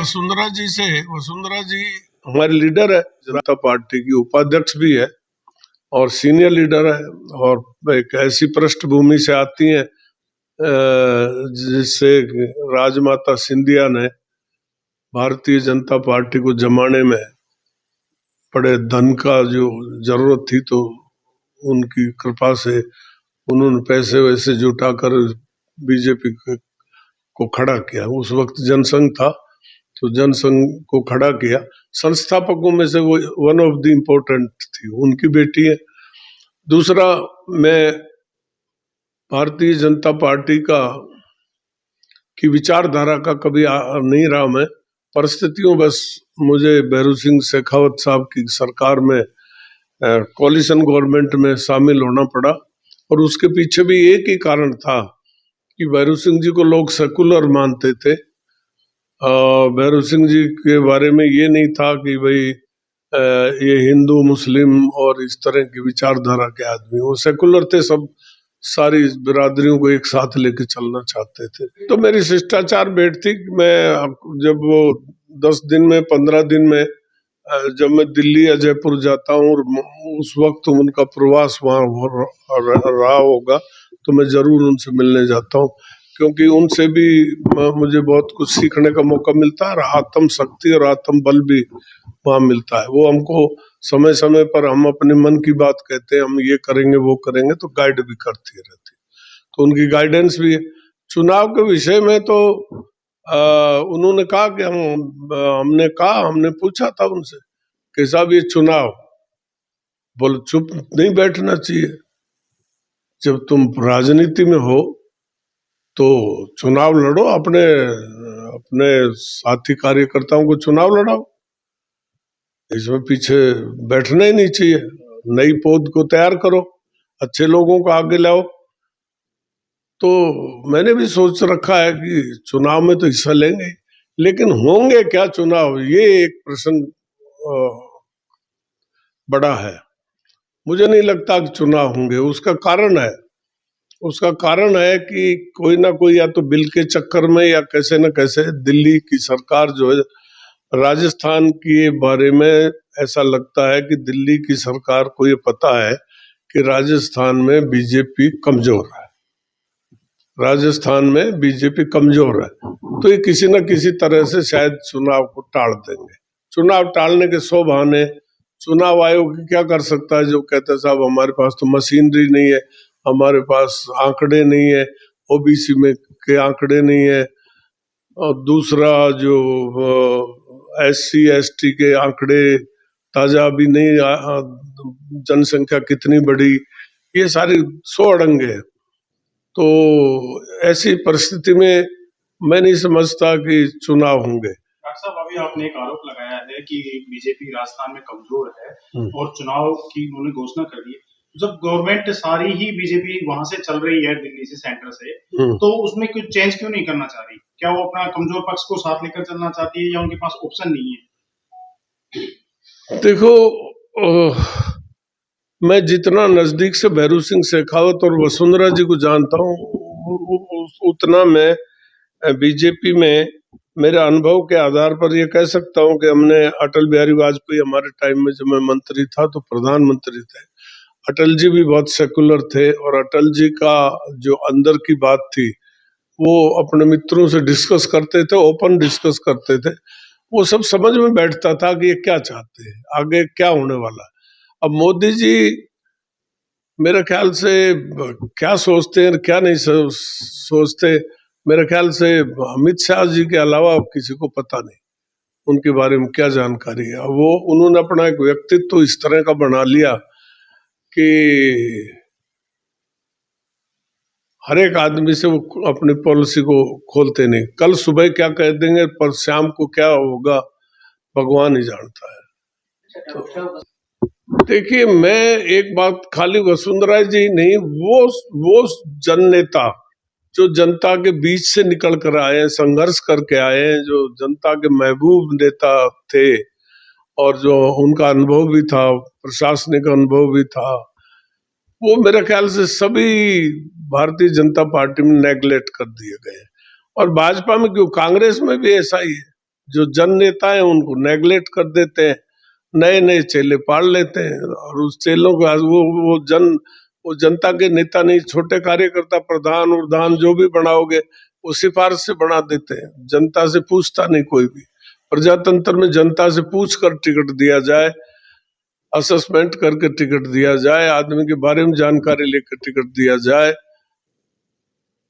वसुंधरा जी हमारी लीडर है, जनता पार्टी की उपाध्यक्ष भी है और सीनियर लीडर है, और एक ऐसी पृष्ठभूमि से आती हैं जिससे राजमाता सिंधिया ने भारतीय जनता पार्टी को जमाने में बड़े धन का जो जरूरत थी तो उनकी कृपा से उन्होंने पैसे वैसे जुटाकर बीजेपी को खड़ा किया। उस वक्त जनसंघ था तो जनसंघ को खड़ा किया। संस्थापकों में से वो वन ऑफ द इम्पोर्टेंट थी, उनकी बेटी है। दूसरा, मैं भारतीय जनता पार्टी की विचारधारा का कभी नहीं रहा मैं। परिस्थितियों बस मुझे भैरू सिंह शेखावत साहब की सरकार में कोलिशन गवर्नमेंट में शामिल होना पड़ा, और उसके पीछे भी एक ही कारण था कि भैरू सिंह जी को लोग सेकुलर मानते थे। भैरू सिंह जी के बारे में ये नहीं था कि भाई ये हिंदू मुस्लिम और इस तरह की विचारधारा के आदमी, वो सेकुलर थे, सब सारी बिरादरियों को एक साथ लेके चलना चाहते थे। तो मेरी शिष्टाचार भेंट थी कि मैं जब वो 10 दिन में 15 दिन में जब मैं दिल्ली या जयपुर जाता हूँ और उस वक्त उनका प्रवास वहाँ रहा होगा तो मैं जरूर उनसे मिलने जाता हूँ, क्योंकि उनसे भी मुझे बहुत कुछ सीखने का मौका मिलता है और आत्म शक्ति और आत्म बल भी वहाँ मिलता है। वो हमको समय समय पर हम अपने मन की बात कहते हैं, हम ये करेंगे वो करेंगे, तो गाइड भी करती रहती, तो उनकी गाइडेंस भी है। चुनाव के विषय में तो उन्होंने कहा कि हमने पूछा था उनसे कि साहब ये चुनाव, बोले चुप नहीं बैठना चाहिए, जब तुम राजनीति में हो तो चुनाव लड़ो, अपने साथी कार्यकर्ताओं को चुनाव लड़ाओ, इसमें पीछे बैठना ही नहीं चाहिए। नई पौध को तैयार करो, अच्छे लोगों को आगे लाओ। तो मैंने भी सोच रखा है कि चुनाव में तो हिस्सा लेंगे, लेकिन होंगे क्या चुनाव, ये एक प्रश्न बड़ा है। मुझे नहीं लगता कि चुनाव होंगे। उसका कारण है कि कोई ना कोई, या तो बिल के चक्कर में या कैसे न कैसे, दिल्ली की सरकार जो है, राजस्थान के बारे में ऐसा लगता है कि दिल्ली की सरकार को ये पता है कि राजस्थान में बीजेपी कमजोर है, तो ये किसी न किसी तरह से शायद चुनाव को टाल देंगे। चुनाव टालने के 100 बहाने चुनाव आयोग क्या कर सकता है, जो कहता है साहब हमारे पास तो मशीनरी नहीं है, हमारे पास आंकड़े नहीं है, ओबीसी में के आंकड़े नहीं है, और दूसरा जो SC ST के आंकड़े ताजा भी नहीं, जनसंख्या कितनी बड़ी, ये सारी 100 अड़ंगे है। तो ऐसी परिस्थिति में मैं नहीं समझता कि चुनाव होंगे। डॉक्टर साहब, अभी आपने एक आरोप लगाया है कि बीजेपी राजस्थान में कमजोर है और चुनाव की उन्होंने घोषणा कर दी। जब गवर्नमेंट सारी ही बीजेपी वहां से चल रही है, दिल्ली से, सेंटर से, तो उसमें कुछ चेंज क्यों नहीं करना चाह रही? क्या वो अपना कमजोर पक्ष को साथ लेकर चलना चाहती है, या उनके पास ऑप्शन नहीं है? देखो, मैं जितना नजदीक से भैरू सिंह शेखावत और वसुंधरा जी को जानता हूँ, उतना मैं बीजेपी में मेरे अनुभव के आधार पर ये कह सकता हूँ कि हमने अटल बिहारी वाजपेयी, हमारे टाइम में जब मैं मंत्री था तो प्रधानमंत्री थे, अटल जी भी बहुत सेकुलर थे, और अटल जी का जो अंदर की बात थी वो अपने मित्रों से डिस्कस करते थे, ओपन डिस्कस करते थे, वो सब समझ में बैठता था कि ये क्या चाहते हैं, आगे क्या होने वाला है। अब मोदी जी मेरे ख्याल से क्या सोचते हैं क्या नहीं सोचते, मेरे ख्याल से अमित शाह जी के अलावा किसी को पता नहीं उनके बारे में क्या जानकारी है। वो उन्होंने अपना एक व्यक्तित्व इस तरह का बना लिया कि हर एक आदमी से वो अपनी पॉलिसी को खोलते नहीं, कल सुबह क्या कह देंगे पर शाम को क्या होगा भगवान ही जानता है। तो देखिए, मैं एक बात, खाली वसुंधरा जी नहीं, वो जननेता जो जनता के बीच से निकल कर आए हैं, संघर्ष करके आए हैं, जो जनता के महबूब नेता थे और जो उनका अनुभव भी था, प्रशासनिक अनुभव भी था, वो मेरे ख्याल से सभी भारतीय जनता पार्टी में नेगलेक्ट कर दिए गए। और भाजपा में क्यों, कांग्रेस में भी ऐसा ही है। जो जन नेता है उनको नेगलेक्ट कर देते हैं, नए नए चेले पाल लेते हैं, और उस चेलों को वो जनता के नेता नहीं, छोटे कार्यकर्ता, प्रधान उर्धान जो भी बनाओगे वो सिफारिश से बना देते हैं, जनता से पूछता नहीं कोई भी। प्रजातंत्र में जनता से पूछ कर टिकट दिया जाए, असेसमेंट करके टिकट दिया जाए, आदमी के बारे में जानकारी लेकर टिकट दिया जाए,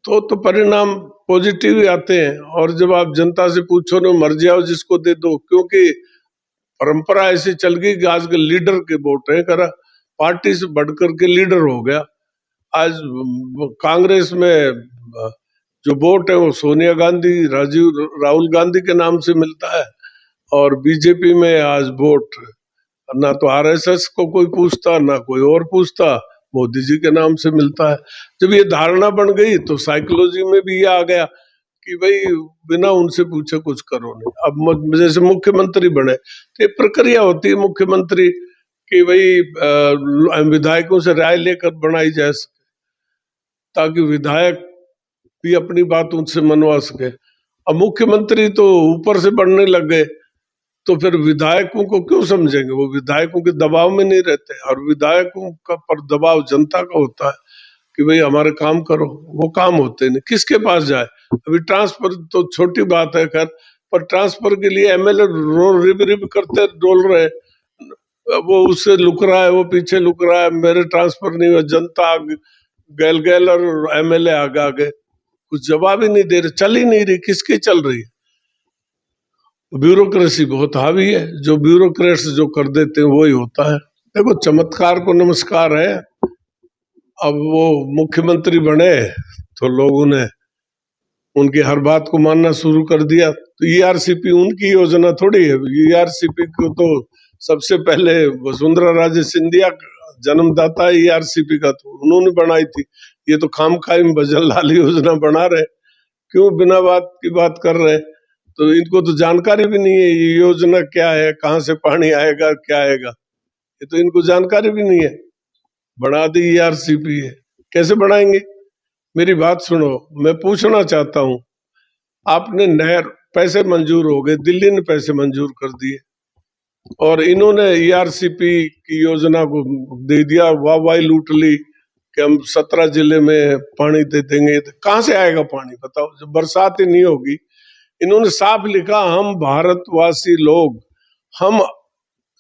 तो परिणाम पॉजिटिव ही आते हैं। और जब आप जनता से पूछो ना, मर जाओ जिसको दे दो, क्योंकि परंपरा ऐसी चल गई कि आज के लीडर के वोट है, करा पार्टी से बढ़कर के लीडर हो गया। आज कांग्रेस में जो वोट है वो सोनिया गांधी, राहुल गांधी के नाम से मिलता है, और बीजेपी में आज वोट ना तो आरएसएस को कोई पूछता, ना कोई और पूछता, मोदी जी के नाम से मिलता है। जब ये धारणा बन गई तो साइकोलॉजी में भी ये आ गया कि भाई बिना उनसे पूछे कुछ करो नहीं। अब जैसे मुख्यमंत्री बने तो ये प्रक्रिया होती है मुख्यमंत्री कि भाई विधायकों से राय लेकर बनाई जा सके, ताकि विधायक भी अपनी बात उनसे मनवा सके। अब मुख्यमंत्री तो ऊपर से बढ़ने लग गए, तो फिर विधायकों को क्यों समझेंगे? वो विधायकों के दबाव में नहीं रहते, और विधायकों का पर दबाव जनता का होता है कि भाई हमारे काम करो, वो काम होते नहीं, किसके पास जाए? अभी ट्रांसफर तो छोटी बात है खैर, पर ट्रांसफर के लिए एमएलए रिब रिब करते डोल रहे, वो उससे लुक रहा है, वो पीछे लुक रहा है, मेरे ट्रांसफर नहीं हुआ, जनता गैल गैल और एमएलए आगे आगे कुछ जवाब ही नहीं दे रहे, चल ही नहीं रही, किसकी चल रही है? ब्यूरोक्रेसी बहुत हावी है, जो ब्यूरोक्रेट्स जो कर देते हैं वही होता है। देखो, चमत्कार को नमस्कार है। अब वो मुख्यमंत्री बने तो लोगों ने उनकी हर बात को मानना शुरू कर दिया। तो ईआरसीपी उनकी योजना थोड़ी है, ईआरसीपी को तो सबसे पहले वसुंधरा राजे सिंधिया जन्मदाता ईआरसीपी का, तो उन्होंने बनाई थी। ये तो खामखाई में भजन लाल योजना बना रहे, क्यों बिना बात की बात कर रहे? तो इनको तो जानकारी भी नहीं है ये योजना क्या है, कहाँ से पानी आएगा, क्या आएगा, ये तो इनको जानकारी भी नहीं है। बना दी ईआरसीपी है, कैसे बनाएंगे? मेरी बात सुनो, मैं पूछना चाहता हूँ, आपने नहर पैसे मंजूर हो गए, दिल्ली ने पैसे मंजूर कर दिए, और इन्होंने ईआरसीपी की योजना को दे दिया, वाह लूट ली कि हम 17 जिले में पानी दे देंगे। तो कहाँ से आएगा पानी बताओ, जब बरसात ही नहीं होगी। इन्होंने साफ लिखा, हम भारतवासी लोग हम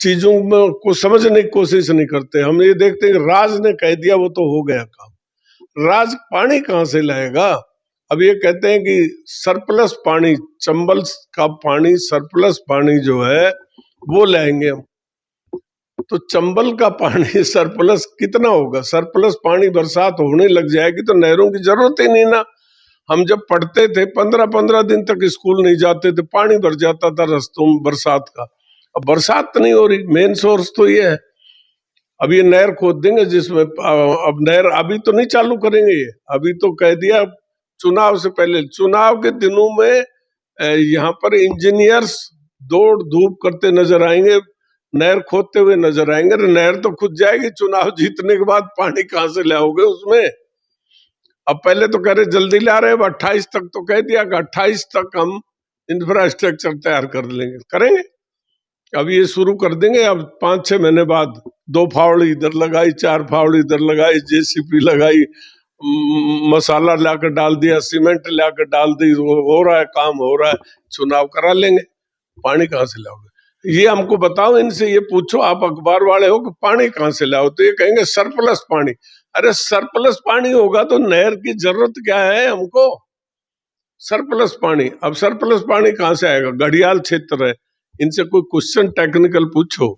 चीजों में को समझने की कोशिश नहीं करते, हम ये देखते हैं राज ने कह दिया वो तो हो गया काम। राज पानी कहाँ से लाएगा? अब ये कहते हैं कि सरप्लस पानी, चंबल का पानी, सरप्लस पानी जो है वो लाएंगे हम। तो चंबल का पानी सरप्लस कितना होगा? सरप्लस पानी बरसात होने लग जाएगी तो नहरों की जरूरत ही नहीं ना। हम जब पढ़ते थे 15-15 दिन तक स्कूल नहीं जाते थे, पानी भर जाता था रस्तों में बरसात का। अब बरसात तो नहीं हो रही, मेन सोर्स तो ये है। अब ये नहर खोद देंगे जिसमें, अब नहर अभी तो नहीं चालू करेंगे ये, अभी तो कह दिया चुनाव से पहले, चुनाव के दिनों में यहाँ पर इंजीनियर्स दौड़ धूप करते नजर आएंगे, नहर खोदते हुए नजर आएंगे। नहर तो खुद जाएगी, चुनाव जीतने के बाद पानी कहाँ से लाओगे उसमें? अब पहले तो कह रहे जल्दी ला रहे, 28 तक तो कह दिया कि 28 तक हम इंफ्रास्ट्रक्चर तैयार कर लेंगे, करेंगे। अब ये शुरू कर देंगे, अब 5-6 महीने बाद 2 फावड़ी इधर लगाई, 4 फावड़ी इधर लगाई, जेसीपी लगाई, मसाला लाकर डाल दिया, सीमेंट लाकर डाल दी, हो रहा है काम, हो रहा है, चुनाव करा लेंगे। पानी कहाँ से लाओगे ये हमको बताओ, इनसे ये पूछो, आप अखबार वाले हो, कि पानी कहाँ से लाओ, तो ये कहेंगे सरप्लस पानी। अरे सरप्लस पानी होगा तो नहर की जरूरत क्या है हमको? सरप्लस पानी, अब सरप्लस पानी कहाँ से आएगा? घड़ियाल क्षेत्र है, इनसे कोई क्वेश्चन टेक्निकल पूछो।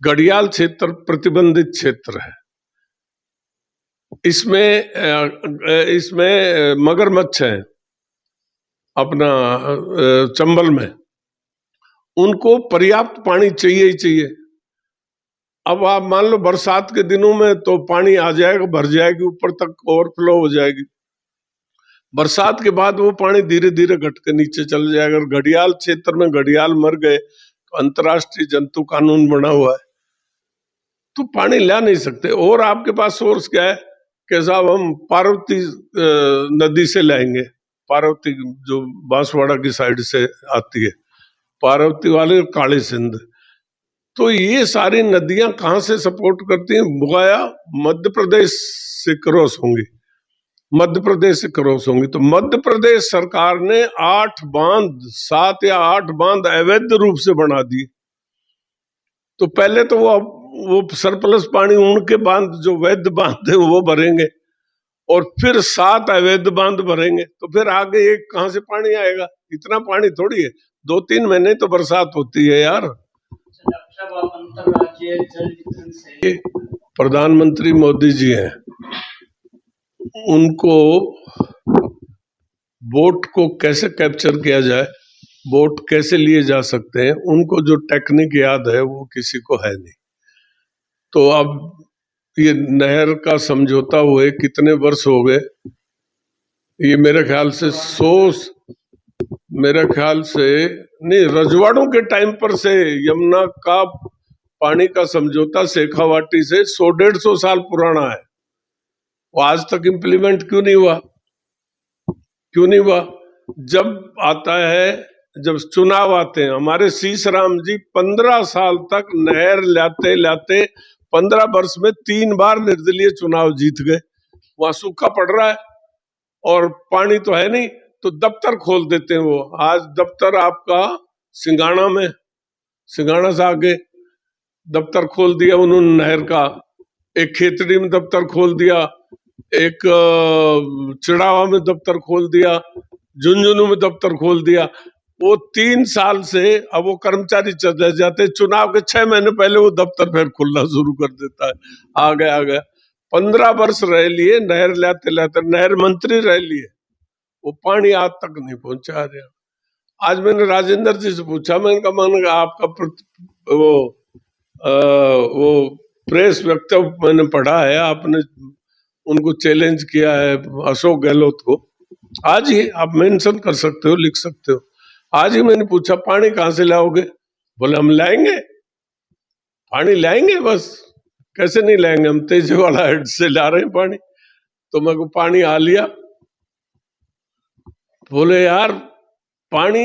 घड़ियाल क्षेत्र प्रतिबंधित क्षेत्र है, इसमें मगरमच्छ है अपना चंबल में, उनको पर्याप्त पानी चाहिए ही चाहिए। अब आप मान लो बरसात के दिनों में तो पानी आ जाएगा, भर जाएगी, ऊपर तक ओवरफ्लो हो जाएगी। बरसात के बाद वो पानी धीरे धीरे घट के नीचे चल जाएगा। और घड़ियाल क्षेत्र में घड़ियाल मर गए तो अंतर्राष्ट्रीय जंतु कानून बना हुआ है, तो पानी ला नहीं सकते। और आपके पास सोर्स क्या है कि साहब हम पार्वती नदी से लाएंगे, पार्वती जो बांसवाड़ा की साइड से आती है, पार्वती वाले और काली सिंध। तो ये सारी नदियां कहां से सपोर्ट करती हैं? बकाया मध्य प्रदेश से क्रॉस होंगी, मध्य प्रदेश से क्रॉस होंगी। तो मध्य प्रदेश सरकार ने 7 या 8 बांध अवैध रूप से बना दिए। तो पहले तो वो सरप्लस पानी उनके बांध जो वैध बांध है वो भरेंगे, और फिर 7 अवैध बांध भरेंगे। तो फिर आगे एक कहां से पानी आएगा? इतना पानी थोड़ी है, 2-3 महीने तो बरसात होती है यार। अंतरराज्यीय जल वितरण से प्रधानमंत्री मोदी जी हैं, उनको बोट को कैसे कैप्चर किया जाए, बोट कैसे लिए जा सकते हैं, उनको जो टेक्निक याद है वो किसी को है नहीं। तो अब ये नहर का समझौता हुए कितने वर्ष हो गए? ये मेरे ख्याल से नहीं, रजवाड़ों के टाइम पर से यमुना का पानी का समझौता शेखावाटी से 100-150 साल पुराना है। वो आज तक इम्प्लीमेंट क्यों नहीं हुआ? जब आता है, जब चुनाव आते हैं, हमारे शीशराम जी 15 साल तक नहर लाते 15 वर्ष में 3 बार निर्दलीय चुनाव जीत गए। वहां सूखा पड़ रहा है और पानी तो है नहीं, तो दफ्तर खोल देते हैं वो। आज दफ्तर आपका सिंगाणा से आगे दफ्तर खोल दिया उन्होंने नहर का, एक खेतड़ी में दफ्तर खोल दिया, एक चिड़ावा में दफ्तर खोल दिया, झुंझुनू में दफ्तर खोल दिया। वो 3 साल से अब वो कर्मचारी चले जाते, चुनाव के 6 महीने पहले वो दफ्तर फिर खुलना शुरू कर देता है। आ गया 15 वर्ष रह लिए नहर लाते नहर मंत्री रह लिए, वो पानी आज तक नहीं पहुंचा रहा। आज मैंने राजेंद्र जी से पूछा, मैंने कहा आपका वो प्रेस वक्तव्य मैंने पढ़ा है, आपने उनको चैलेंज किया है अशोक गहलोत को। आज ही आप मेंशन कर सकते हो, लिख सकते हो। आज ही मैंने पूछा पानी कहां से लाओगे? बोले हम लाएंगे, पानी लाएंगे, बस कैसे नहीं लाएंगे, हम तेजवाड़ा हेड से ला रहे हैं पानी। तो मैं को पानी आ लिया। बोले यार पानी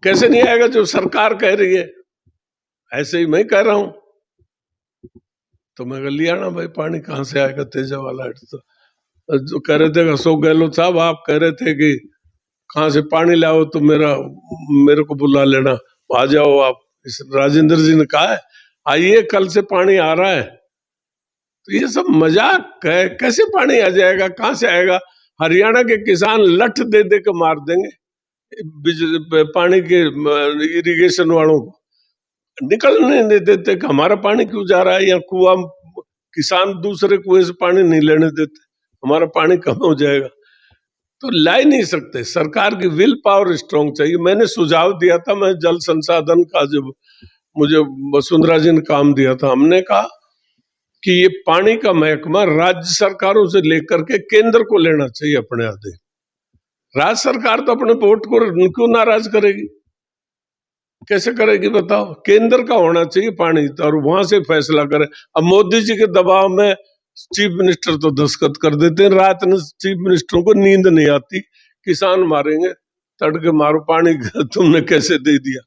कैसे नहीं आएगा, जो सरकार कह रही है, ऐसे ही मैं कह रहा हूं। तो मैं कह लिया ना भाई, पानी कहां से आएगा तेजवाड़ा हेड से? जो कह रहे थे अशोक गहलोत साहब, आप कह रहे थे कि कहां से पानी लाओ तो मेरे को बुला लेना, आ जाओ आप। इस राजेंद्र जी ने कहा है आइए, कल से पानी आ रहा है। तो ये सब मजाक है, कैसे पानी आ जाएगा, कहां से आएगा? हरियाणा के किसान लठ दे दे के मार देंगे पानी के इरिगेशन वालों को, निकलने नहीं देते कि हमारा पानी क्यों जा रहा है, या कुआं किसान दूसरे कुएं से पानी नहीं लेने देते, हमारा पानी कम हो जाएगा। तो ला ही नहीं सकते। सरकार की विल पावर स्ट्रांग चाहिए। मैंने सुझाव दिया था, मैं जल संसाधन का, जब मुझे वसुंधरा जी ने काम दिया था, हमने कहा कि ये पानी का महकमा राज्य सरकारों से लेकर के केंद्र को लेना चाहिए अपने अधीन। राज्य सरकार तो अपने वोट को क्यों नाराज करेगी, कैसे करेगी बताओ? केंद्र का होना चाहिए पानी, और वहां से फैसला करे। अब मोदी जी के दबाव में चीफ मिनिस्टर तो दस्तखत कर देते हैं, रात में चीफ मिनिस्टरों को नींद नहीं आती, किसान मारेंगे, तड़के मारो पानी तुमने कैसे दे दिया।